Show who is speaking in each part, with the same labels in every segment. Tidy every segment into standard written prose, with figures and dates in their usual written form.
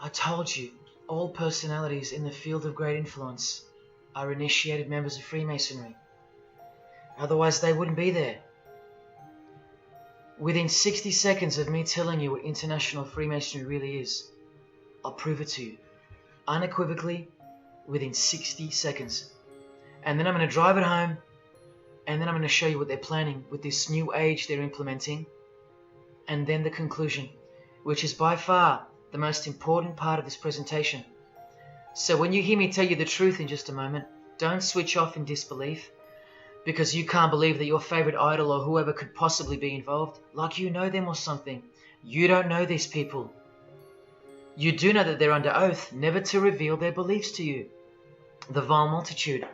Speaker 1: I told you, all personalities in the field of great influence are initiated members of Freemasonry. Otherwise they wouldn't be there. Within 60 seconds of me telling you what international Freemasonry really is, I'll prove it to you. Unequivocally, within 60 seconds. And then I'm going to drive it home, and then I'm going to show you what they're planning with this new age they're implementing, and then the conclusion, which is by far the most important part of this presentation. So when you hear me tell you the truth in just a moment, don't switch off in disbelief, because you can't believe that your favorite idol or whoever could possibly be involved, like you know them or something. You don't know these people. You do know that they're under oath never to reveal their beliefs to you. The vile multitude.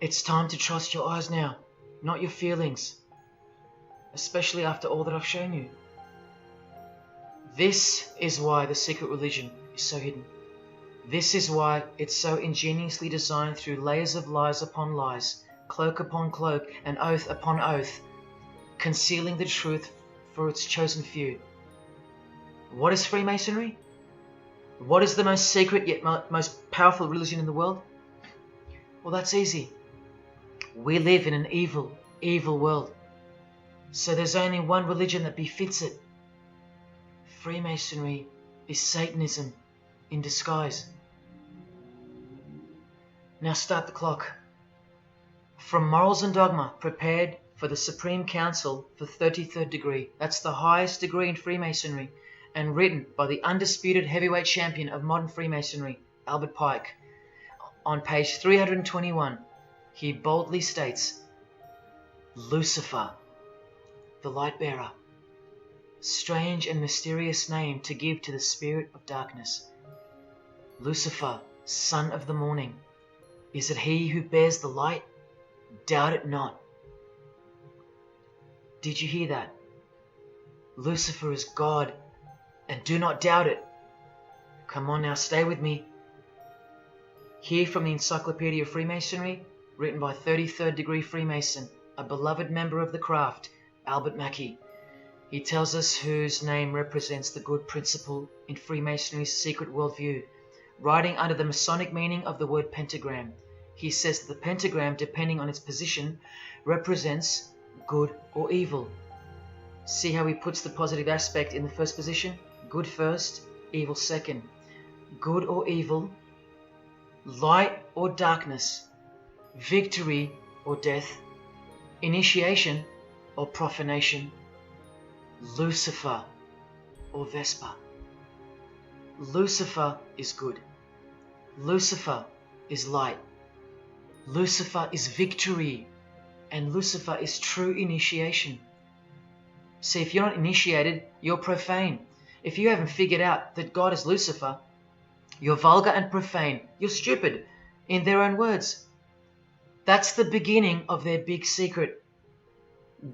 Speaker 1: It's time to trust your eyes now, not your feelings, especially after all that I've shown you. This is why the secret religion is so hidden. This is why it's so ingeniously designed through layers of lies upon lies, cloak upon cloak, and oath upon oath, concealing the truth for its chosen few. What is Freemasonry? What is the most secret yet most powerful religion in the world? Well, that's easy. We live in an evil, evil world. So there's only one religion that befits it. Freemasonry is Satanism in disguise. Now start the clock. From Morals and Dogma, prepared for the Supreme Council for 33rd degree. That's the highest degree in Freemasonry, and written by the undisputed heavyweight champion of modern Freemasonry, Albert Pike. On page 321, he boldly states, Lucifer, the light bearer. Strange and mysterious name to give to the spirit of darkness. Lucifer, son of the morning. Is it he who bears the light? Doubt it not. Did you hear that? Lucifer is God, and do not doubt it. Come on now, stay with me. Here from the Encyclopedia of Freemasonry, written by 33rd degree Freemason, a beloved member of the craft, Albert Mackey. He tells us whose name represents the good principle in Freemasonry's secret worldview. Writing under the Masonic meaning of the word pentagram, he says that the pentagram, depending on its position, represents good or evil. See how he puts the positive aspect in the first position? Good first, evil second. Good or evil, light or darkness, victory or death, initiation or profanation, Lucifer or Vesper. Lucifer is good. Lucifer is light. Lucifer is victory. And Lucifer is true initiation. See, if you're not initiated, you're profane. If you haven't figured out that God is Lucifer, you're vulgar and profane. You're stupid, in their own words. That's the beginning of their big secret.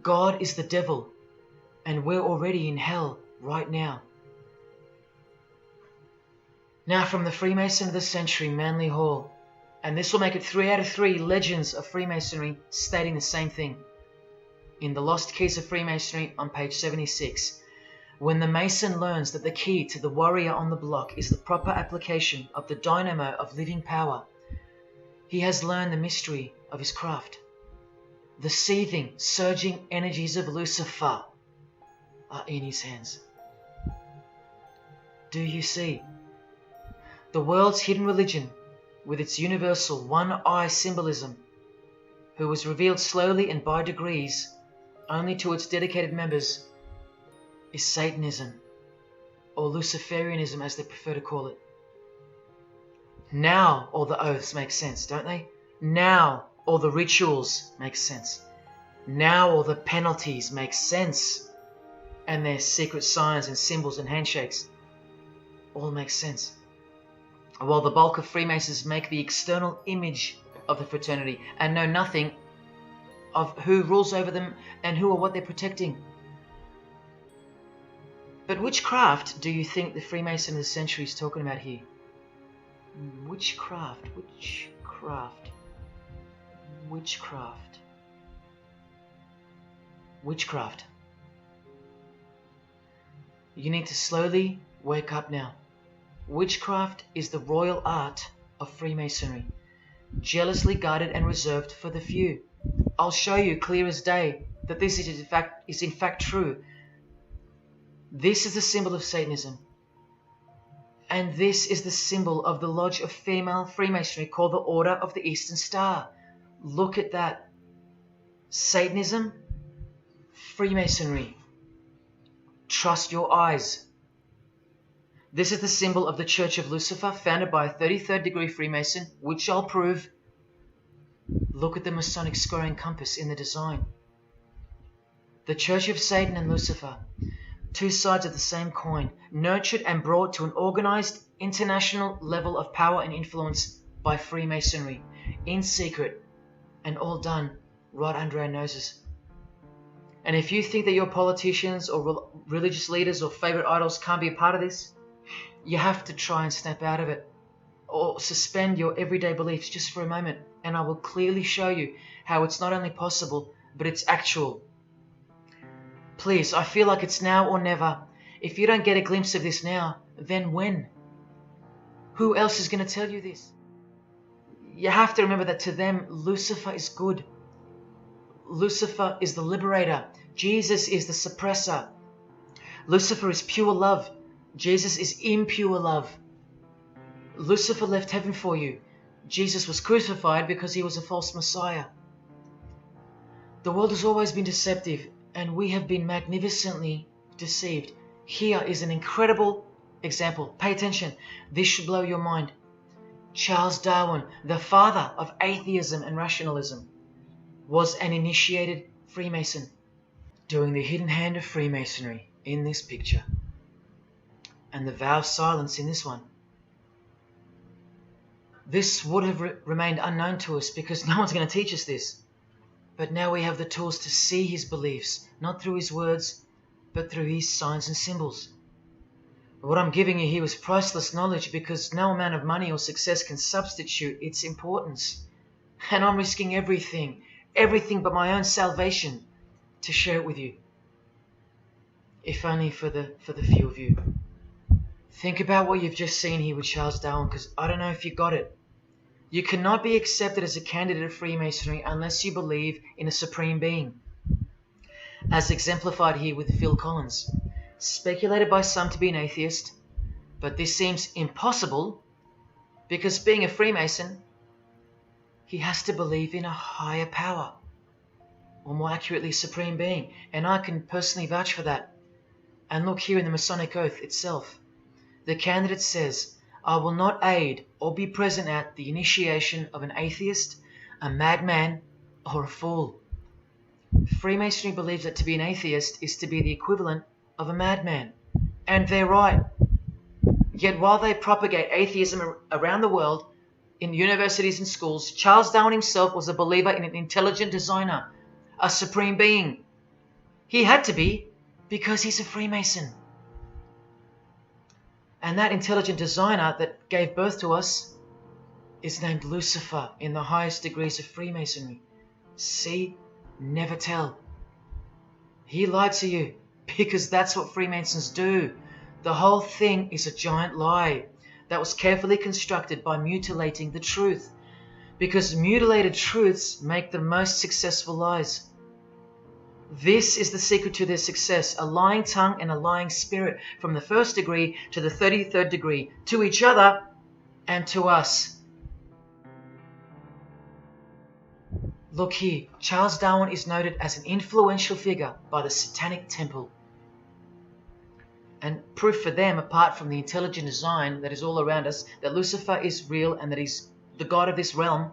Speaker 1: God is the devil, and we're already in hell right now. Now from the Freemason of the Century, Manly Hall, and this will make it 3 out of 3 legends of Freemasonry stating the same thing. In The Lost Keys of Freemasonry on page 76, when the Mason learns that the key to the warrior on the block is the proper application of the dynamo of living power, he has learned the mystery of his craft. The seething, surging energies of Lucifer are in his hands. Do you see? The world's hidden religion, with its universal one-eye symbolism, who was revealed slowly and by degrees only to its dedicated members, is Satanism, or Luciferianism as they prefer to call it. Now all the oaths make sense, don't they? Now all the rituals make sense. Now all the penalties make sense. And their secret signs and symbols and handshakes all make sense. While the bulk of Freemasons make the external image of the fraternity and know nothing of who rules over them and who or what they're protecting. But which craft do you think the Freemason of the century is talking about here? Which craft? Which craft? Witchcraft. Witchcraft. You need to slowly Wake up now. Witchcraft is the royal art of Freemasonry, jealously guarded and reserved for the few. I'll show you clear as day that this is in fact true. This is the symbol of Satanism. And this is the symbol of the lodge of female Freemasonry called the Order of the Eastern Star. Look at that. Satanism, Freemasonry. Trust your eyes. This is the symbol of the Church of Lucifer, founded by a 33rd degree Freemason, which I'll prove. Look at the Masonic square and compass in the design. The Church of Satan and Lucifer, two sides of the same coin, nurtured and brought to an organized international level of power and influence by Freemasonry, in secret, and all done right under our noses. And if you think that your politicians or religious leaders or favorite idols can't be a part of this, you have to try and snap out of it, or suspend your everyday beliefs just for a moment, and I will clearly show you how it's not only possible, but it's actual. Please, I feel like it's now or never. If you don't get a glimpse of this now, then when? Who else is going to tell you this? You have to remember that to them, Lucifer is good. Lucifer is the liberator. Jesus is the suppressor. Lucifer is pure love. Jesus is impure love. Lucifer left heaven for you. Jesus was crucified because he was a false Messiah. The world has always been deceptive, and we have been magnificently deceived. Here is an incredible example. Pay attention. This should blow your mind. Charles Darwin, the father of atheism and rationalism, was an initiated Freemason, doing the hidden hand of Freemasonry in this picture, and the vow of silence in this one. This would have remained unknown to us because no one's going to teach us this. But now we have the tools to see his beliefs, not through his words, but through his signs and symbols. What I'm giving you here is priceless knowledge, because no amount of money or success can substitute its importance. And I'm risking everything but my own salvation to share it with you. If only for the few of you. Think about what you've just seen here with Charles Darwin, because I don't know if you got it. You cannot be accepted as a candidate of Freemasonry unless you believe in a supreme being, as exemplified here with Phil Collins, speculated by some to be an atheist, but this seems impossible because, being a Freemason, he has to believe in a higher power, or more accurately, supreme being, and I can personally vouch for that. And look here in the Masonic Oath itself. The candidate says, "I will not aid or be present at the initiation of an atheist, a madman, or a fool." Freemasonry believes that to be an atheist is to be the equivalent of a madman. And they're right. Yet while they propagate atheism around the world, in universities and schools, Charles Darwin himself was a believer in an intelligent designer, a supreme being. He had to be, because he's a Freemason. And that intelligent designer that gave birth to us is named Lucifer in the highest degrees of Freemasonry. See? Never tell. He lied to you, because that's what Freemasons do. The whole thing is a giant lie that was carefully constructed by mutilating the truth, because mutilated truths make the most successful lies. This is the secret to their success: a lying tongue and a lying spirit, from the 1st degree to the 33rd degree, to each other and to us. Look here, Charles Darwin is noted as an influential figure by the Satanic Temple. And proof for them, apart from the intelligent design that is all around us, that Lucifer is real and that he's the god of this realm,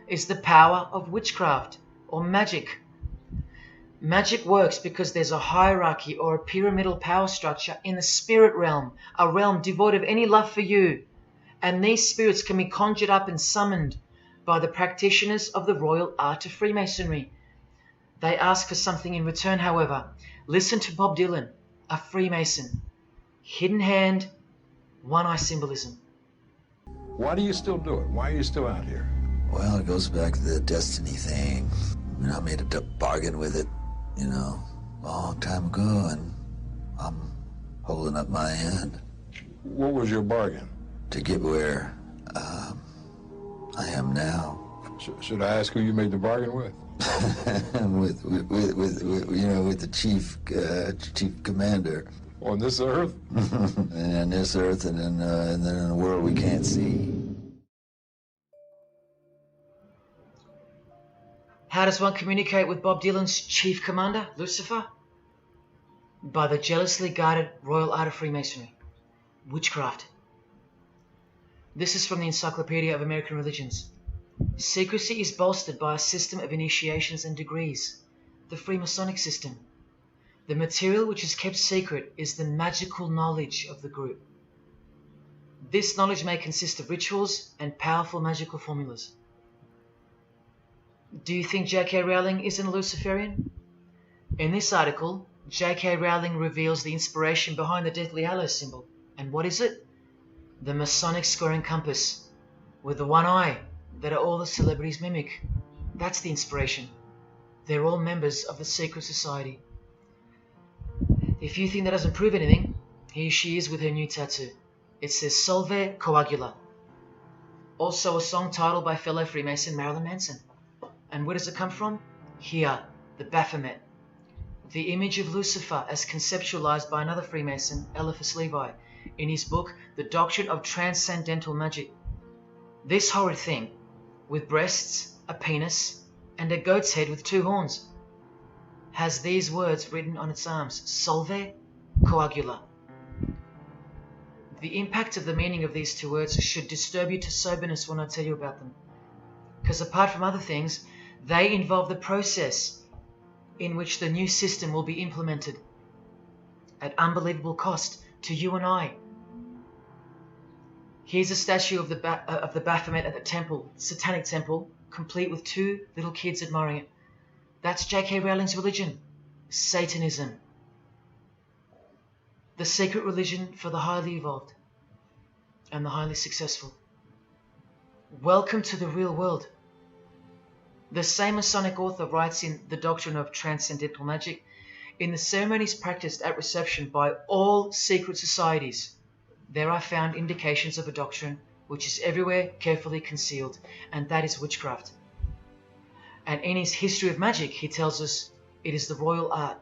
Speaker 1: is the power of witchcraft or magic. Magic works because there's a hierarchy or a pyramidal power structure in the spirit realm, a realm devoid of any love for you. And these spirits can be conjured up and summoned by the practitioners of the royal art of Freemasonry. They ask for something in return, however. Listen to Bob Dylan, a Freemason. Hidden hand, one-eye symbolism.
Speaker 2: Why do you still do it? Why are you still out here?
Speaker 3: Well, it goes back to the destiny thing. I made a bargain with it, a long time ago, and I'm holding up my end.
Speaker 2: What was your bargain?
Speaker 3: To get where I am now.
Speaker 2: Should I ask who you made the bargain with?
Speaker 3: with the chief commander.
Speaker 2: On this earth?
Speaker 3: And on this earth, and then in a world we can't see.
Speaker 1: How does one communicate with Bob Dylan's chief commander, Lucifer? By the jealously guarded royal art of Freemasonry, witchcraft. This is from the Encyclopedia of American Religions. Secrecy is bolstered by a system of initiations and degrees, the Freemasonic system. The material which is kept secret is the magical knowledge of the group. This knowledge may consist of rituals and powerful magical formulas. Do you think J.K. Rowling isn't a Luciferian? In this article, J.K. Rowling reveals the inspiration behind the Deathly Hallows symbol. And what is it? The Masonic squaring compass, with the one eye that all the celebrities mimic. That's the inspiration. They're all members of the secret society. If you think that doesn't prove anything, here she is with her new tattoo. It says Solve Coagula. Also a song title by fellow Freemason Marilyn Manson. And where does it come from? Here, the Baphomet. The image of Lucifer as conceptualized by another Freemason, Eliphas Levi, in his book, The Doctrine of Transcendental Magic. This horrid thing, with breasts, a penis, and a goat's head with 2 horns, has these words written on its arms, Solve Coagula. The impact of the meaning of these 2 words should disturb you to soberness when I tell you about them. Because apart from other things, they involve the process in which the new system will be implemented at unbelievable cost to you and I. Here's a statue of the Baphomet at the temple, satanic temple, complete with 2 little kids admiring it. That's J.K. Rowling's religion, Satanism. The secret religion for the highly evolved and the highly successful. Welcome to the real world. The same Masonic author writes in The Doctrine of Transcendental Magic, in the ceremonies practiced at reception by all secret societies, there are found indications of a doctrine which is everywhere carefully concealed, and that is witchcraft. And in his History of Magic, he tells us it is the royal art,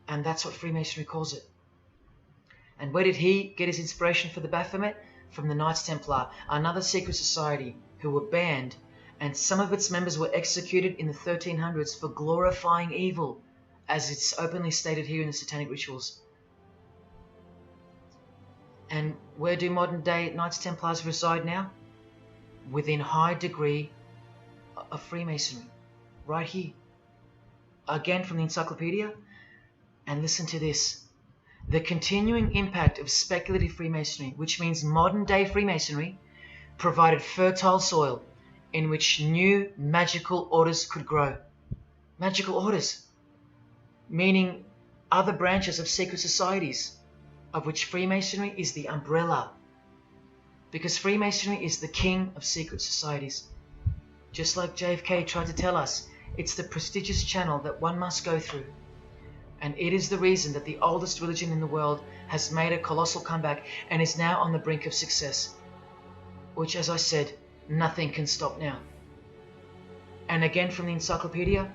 Speaker 1: and that's what Freemasonry calls it. And where did he get his inspiration for the Baphomet? From the Knights Templar, another secret society who were banned, and some of its members were executed in the 1300s for glorifying evil, as it's openly stated here in the Satanic Rituals. And where do modern day Knights Templars reside now? Within high degree of Freemasonry, right here. Again from the Encyclopedia, and listen to this. The continuing impact of speculative Freemasonry, which means modern day Freemasonry, provided fertile soil in which new magical orders could grow. Magical orders, meaning other branches of secret societies, of which Freemasonry is the umbrella. Because Freemasonry is the king of secret societies. Just like JFK tried to tell us, it's the prestigious channel that one must go through. And it is the reason that the oldest religion in the world has made a colossal comeback and is now on the brink of success. Which, as I said, nothing can stop now. And again from the Encyclopedia,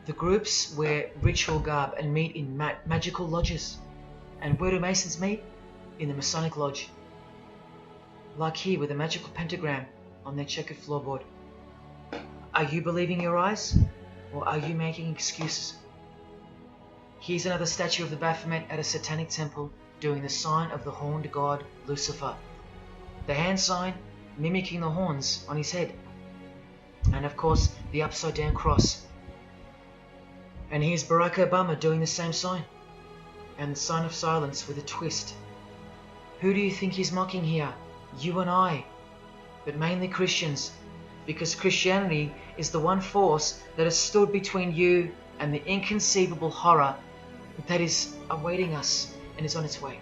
Speaker 1: the groups wear ritual garb and meet in magical lodges. And where do Masons meet? In the Masonic Lodge. Like here with a magical pentagram on their checkered floorboard. Are you believing your eyes? Or are you making excuses? Here's another statue of the Baphomet at a satanic temple doing the sign of the horned god Lucifer. The hand sign mimicking the horns on his head. And of course, the upside down cross. And here's Barack Obama doing the same sign. And the sign of silence with a twist. Who do you think he's mocking here? You and I. But mainly Christians. Because Christianity is the one force that has stood between you and the inconceivable horror that is awaiting us and is on its way.